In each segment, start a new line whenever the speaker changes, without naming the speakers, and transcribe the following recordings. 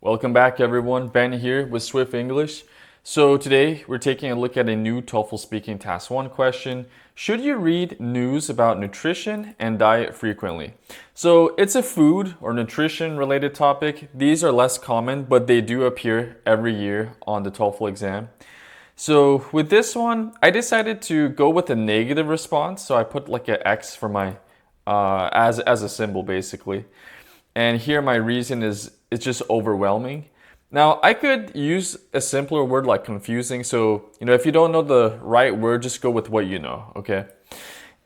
Welcome back everyone, Ben here with Swift English. So today we're taking a look at a new TOEFL Speaking Task 1 question. Should you read news about nutrition and diet frequently? So it's a food or nutrition related topic. These are less common, but they do appear every year on the TOEFL exam. So with this one, I decided to go with a negative response. So I put like an X for my, as a symbol basically. And here my reason is it's just overwhelming. Now I could use a simpler word like confusing. So, if you don't know the right word, just go with what you know, okay?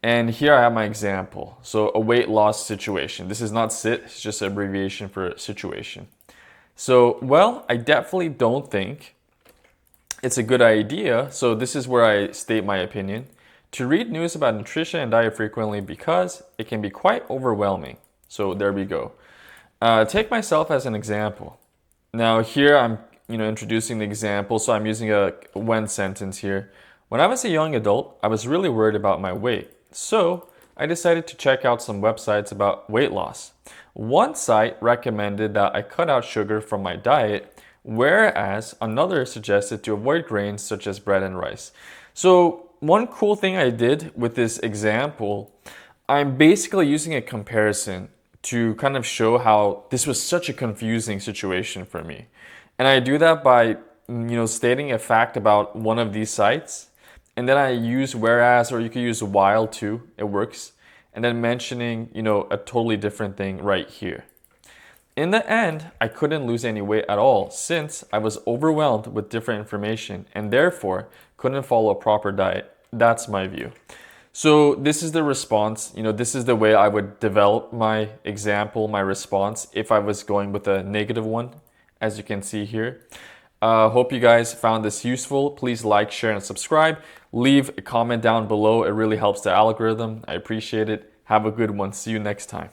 And here I have my example. So a weight loss situation. This is not SIT, it's just an abbreviation for situation. So, well, I definitely don't think it's a good idea. So this is where I state my opinion. To read news about nutrition and diet frequently because it can be quite overwhelming. So there we go. Take myself as an example. Now here I'm introducing the example, so I'm using a when sentence here. When I was a young adult, I was really worried about my weight. So I decided to check out some websites about weight loss. One site recommended that I cut out sugar from my diet, whereas another suggested to avoid grains such as bread and rice. So one cool thing I did with this example, I'm basically using a comparison to kind of show how this was such a confusing situation for me. And I do that by, stating a fact about one of these sites, and then I use whereas, or you could use while too, it works, and then mentioning, a totally different thing right here. In the end, I couldn't lose any weight at all since I was overwhelmed with different information and therefore couldn't follow a proper diet. That's my view. So this is the response, this is the way I would develop my example, my response, if I was going with a negative one, as you can see here. Hope you guys found this useful. Please like, share, and subscribe. Leave a comment down below. It really helps the algorithm. I appreciate it. Have a good one. See you next time.